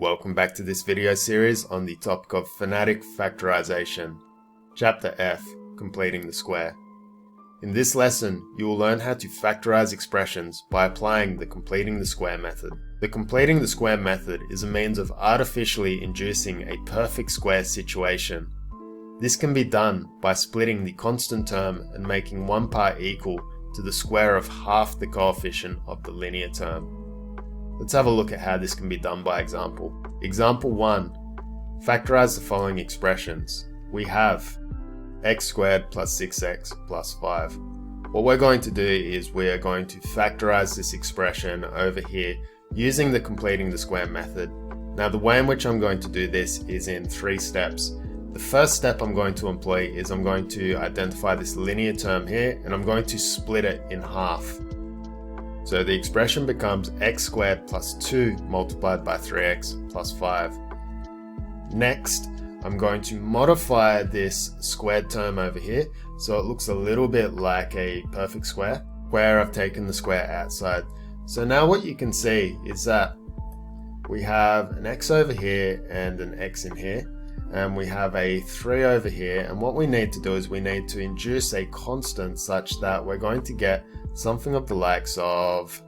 Welcome back to this video series on the topic of phonetic factorization. Chapter F, Completing the Square. In this lesson, you will learn how to factorize expressions by applying the completing the square method. The completing the square method is a means of artificially inducing a perfect square situation. This can be done by splitting the constant term and making one part equal to the square of half the coefficient of the linear term. Let's have a look at how this can be done by example. Example 1. Factorize the following expressions. We have x squared plus 6x plus 5. What we're going to do is we are going to factorize this expression over here using the completing the square method. Now the way in which I'm going to do this is in 3 steps. The first step I'm going to employ is I'm going to identify this linear term here and I'm going to split it in half. So the expression becomes x squared plus 2 multiplied by 3x plus 5. Next, I'm going to modify this squared term over here so it looks a little bit like a perfect square, where I've taken the square outside. So now what you can see is that we have an x over here and an x in here, and we have a 3 over here, and what we need to do is we need to induce a constant such that we're going to get something of the likes of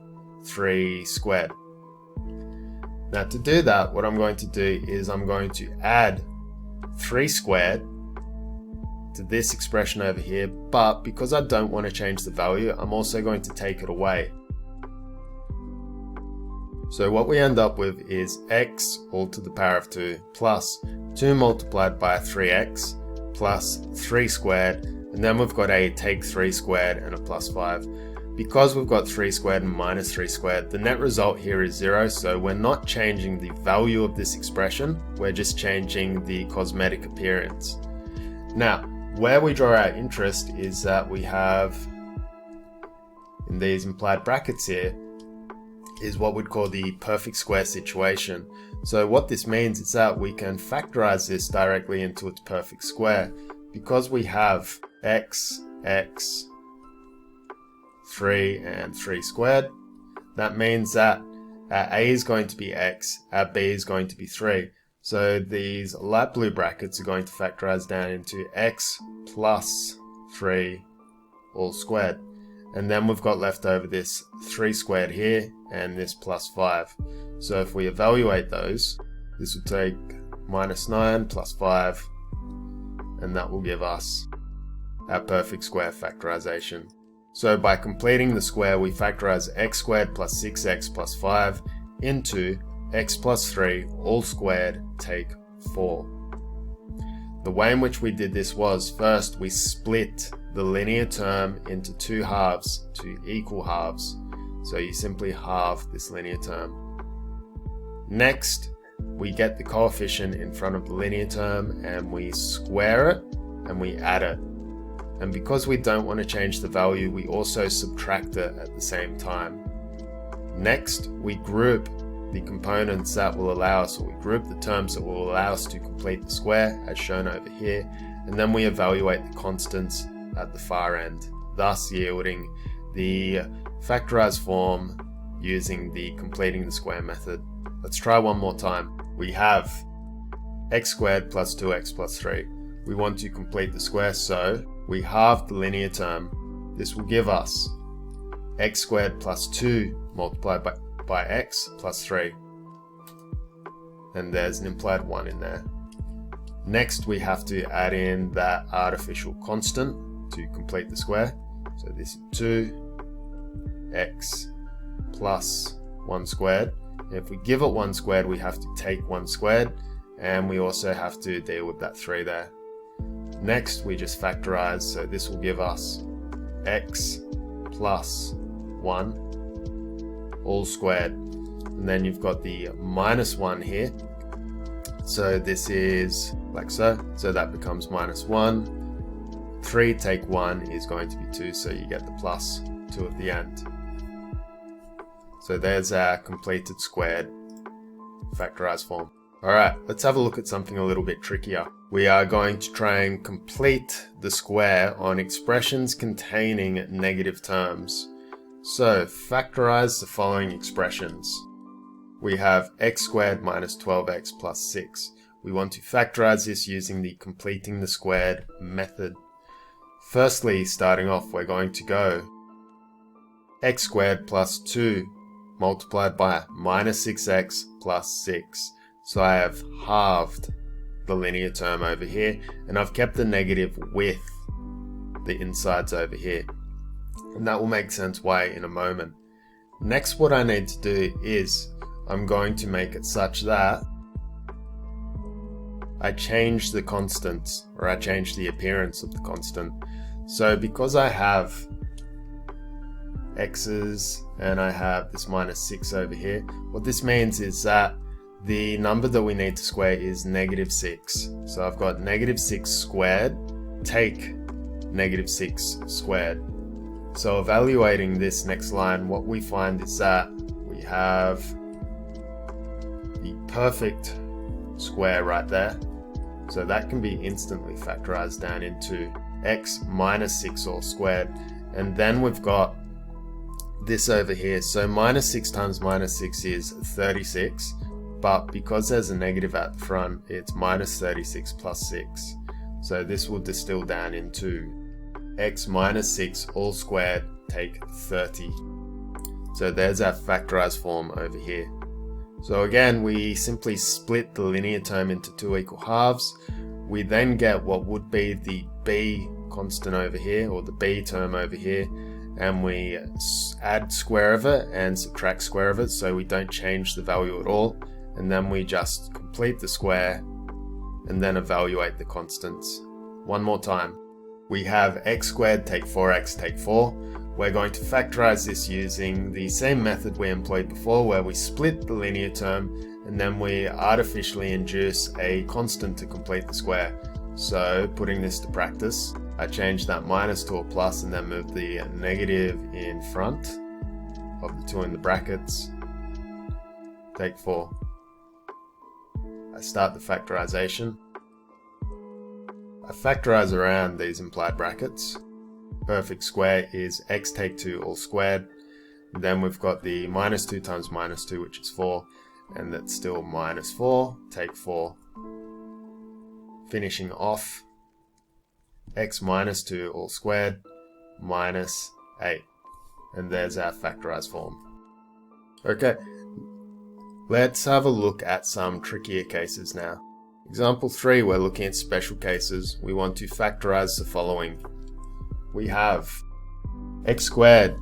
3 squared. Now to do that, what I'm going to do is I'm going to add 3 squared to this expression over here, but because I don't want to change the value, I'm also going to take it away. So what we end up with is x all to the power of 2 plus 2 multiplied by 3x plus 3 squared, and then we've got a take 3 squared and a plus 5. Because we've got 3 squared and minus 3 squared, the net result here is 0, so we're not changing the value of this expression, we're just changing the cosmetic appearance. Now, where we draw our interest is that we have, in these implied brackets here, is what we'd call the perfect square situation. So what this means is that we can factorize this directly into its perfect square. Because we have x, 3 and 3 squared, that means that our a is going to be x, our b is going to be 3. So these light blue brackets are going to factorize down into x plus 3 all squared. And then we've got left over this 3 squared here and this plus 5. So if we evaluate those, this will take minus 9 plus 5, and that will give us our perfect square factorization. So by completing the square, we factorize x squared plus 6x plus 5 into x plus 3 all squared take 4. The way in which we did this was, first we split the linear term into 2 halves, 2 equal halves. So you simply halve this linear term. Next, we get the coefficient in front of the linear term and we square it and we add it. And because we don't want to change the value, we also subtract it at the same time. Next, we group the components that will allow us, or we group the terms that will allow us to complete the square as shown over here, and then we evaluate the constants at the far end, thus yielding the factorized form using the completing the square method. Let's try one more time. We have x squared plus 2x plus 3. We want to complete the square, so we halve the linear term. This will give us x squared plus 2 multiplied by x plus 3. And there's an implied 1 in there. Next, we have to add in that artificial constant to complete the square. So this is 2x plus 1 squared. And if we give it 1 squared, we have to take 1 squared, and we also have to deal with that 3 there. Next, we just factorize, so this will give us x plus 1 all squared. And then you've got the minus 1 here. So this is like so. So that becomes minus 1. 3 take 1 is going to be 2, so you get the plus 2 at the end. So there's our completed squared factorized form. Alright, let's have a look at something a little bit trickier. We are going to try and complete the square on expressions containing negative terms. So factorize the following expressions. we have x squared minus 12x plus 6. We want to factorize this using the completing the squared method. Firstly, starting off, we're going to go x squared plus 2 multiplied by minus 6x plus 6. So I have halved the linear term over here, and I've kept the negative with the insides over here. And that will make sense why in a moment. Next, what I need to do is I'm going to make it such that I change the constants, or I change the appearance of the constant. So because I have x's and I have this minus 6 over here, what this means is that the number that we need to square is negative 6. So I've got negative 6 squared, take negative 6 squared. So evaluating this next line, what we find is that we have the perfect square right there. So that can be instantly factorized down into x minus 6 all squared. And then we've got this over here. So minus 6 times minus 6 is 36. But because there's a negative at the front, it's minus 36 plus 6. So this will distill down into x minus 6 all squared take 30. So there's our factorized form over here. So again, we simply split the linear term into 2 equal halves. We then get what would be the b constant over here, or the b term over here, and we add square of it and subtract square of it, so we don't change the value at all. And then we just complete the square and then evaluate the constants. One more time. We have x squared take 4x take 4. We're going to factorize this using the same method we employed before, where we split the linear term and then we artificially induce a constant to complete the square. So putting this to practice, I change that minus to a plus and then move the negative in front of the 2 in the brackets. Take 4. I start the factorization. I factorize around these implied brackets. Perfect square is x take 2 all squared. Then we've got the minus 2 times minus 2, which is 4, and that's still minus 4, take 4. Finishing off, x minus 2 all squared minus 8. And there's our factorized form. Okay, let's have a look at some trickier cases now. Example 3, we're looking at special cases. We want to factorize the following. We have x squared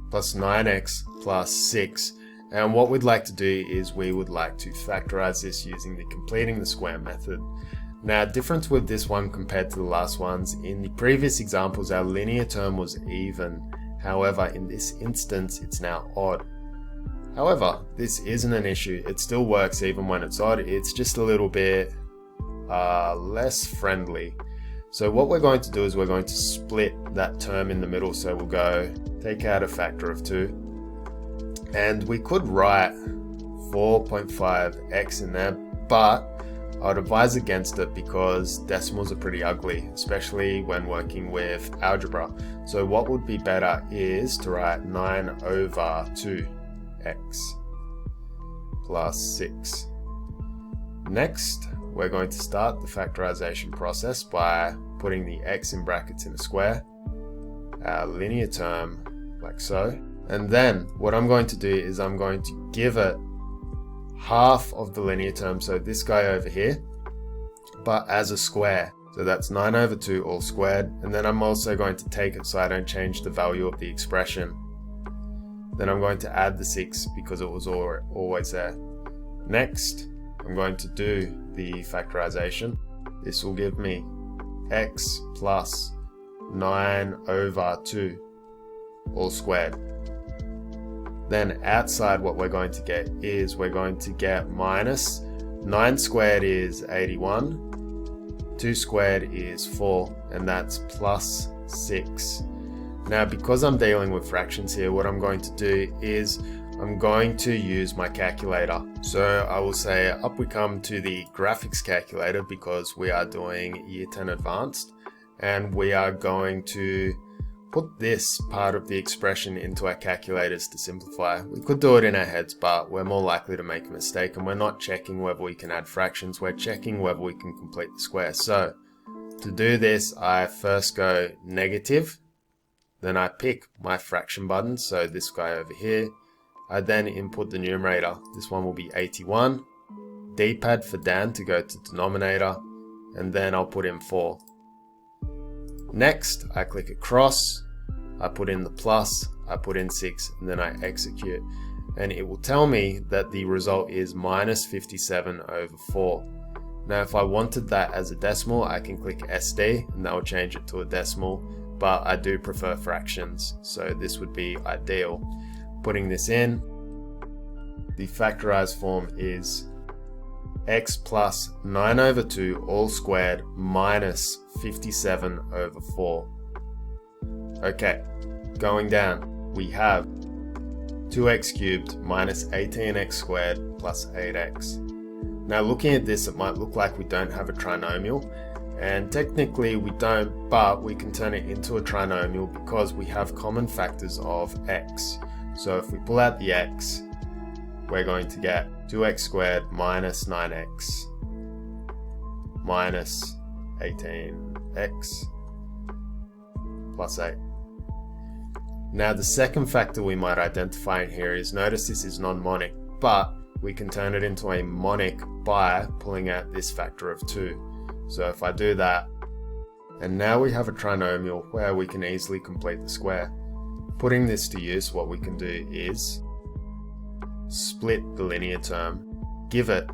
plus 9x plus 6. And what we'd like to do is we would like to factorize this using the completing the square method. Now, difference with this one compared to the last ones, in the previous examples our linear term was even. However, in this instance it's now odd. However, this isn't an issue. It still works even when it's odd. It's just a little bit less friendly. So what we're going to do is we're going to split that term in the middle. So we'll go take out a factor of 2. And we could write 4.5x in there, but I would advise against it because decimals are pretty ugly, especially when working with algebra. So what would be better is to write 9 over 2x plus 6. Next, we're going to start the factorization process by putting the x in brackets in a square, our linear term like so. And then what I'm going to do is I'm going to give it half of the linear term, so this guy over here, but as a square. So that's 9 over 2 all squared. And then I'm also going to take it so I don't change the value of the expression. Then I'm going to add the 6 because it was always there. Next, I'm going to do the factorization. This will give me x plus 9 over 2 all squared. Then outside what we're going to get is we're going to get minus 9 squared is 81, 2 squared is 4, and that's plus 6. Now because I'm dealing with fractions here, what I'm going to do is I'm going to use my calculator. So I will say up we come to the graphics calculator because we are doing Year 10 Advanced, and we are going to put this part of the expression into our calculators to simplify. We could do it in our heads, but we're more likely to make a mistake, and we're not checking whether we can add fractions, we're checking whether we can complete the square. So to do this, I first go negative, then I pick my fraction button, so this guy over here. I then input the numerator. This one will be 81. D-pad for Dan to go to denominator, and then I'll put in 4. Next, I click across, I put in the plus, I put in 6, and then I execute. And it will tell me that the result is minus 57 over 4. Now, if I wanted that as a decimal, I can click SD, and that will change it to a decimal, but I do prefer fractions, so this would be ideal. Putting this in, the factorized form is x plus 9 over 2 all squared minus 57 over 4. Okay, going down, we have 2x cubed minus 18x squared plus 8x. Now looking at this, it might look like we don't have a trinomial, and technically we don't, but we can turn it into a trinomial because we have common factors of x. So if we pull out the x, we're going to get 2x squared minus 9x minus 18x plus 8. Now the second factor we might identify in here is, notice this is non-monic, but we can turn it into a monic by pulling out this factor of 2. So if I do that, and now we have a trinomial where we can easily complete the square. Putting this to use, what we can do is split the linear term, give it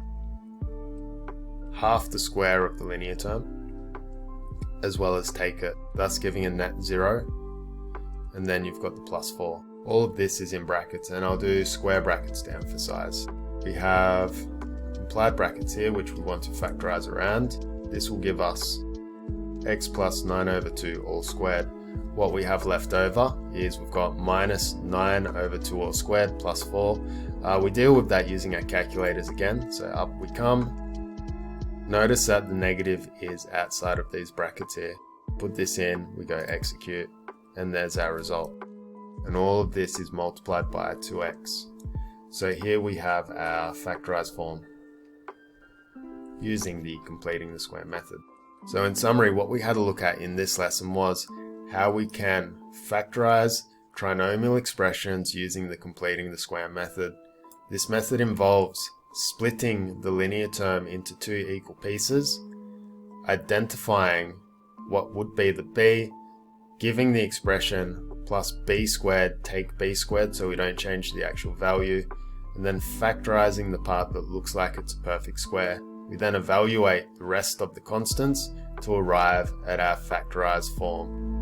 half the square of the linear term, as well as take it, thus giving a net 0, and then you've got the plus 4. All of this is in brackets, and I'll do square brackets to emphasize. We have implied brackets here, which we want to factorize around. This will give us x plus 9 over 2 all squared. What we have left over is we've got minus 9 over 2 all squared plus 4. We deal with that using our calculators again, so up we come. Notice that the negative is outside of these brackets here. Put this in, we go execute, and there's our result. And all of this is multiplied by 2x. So here we have our factorized form using the completing the square method. So in summary, what we had a look at in this lesson was how we can factorize trinomial expressions using the completing the square method. This method involves splitting the linear term into 2 equal pieces, identifying what would be the b, giving the expression plus b squared take b squared so we don't change the actual value, and then factorizing the part that looks like it's a perfect square. We then evaluate the rest of the constants to arrive at our factorized form.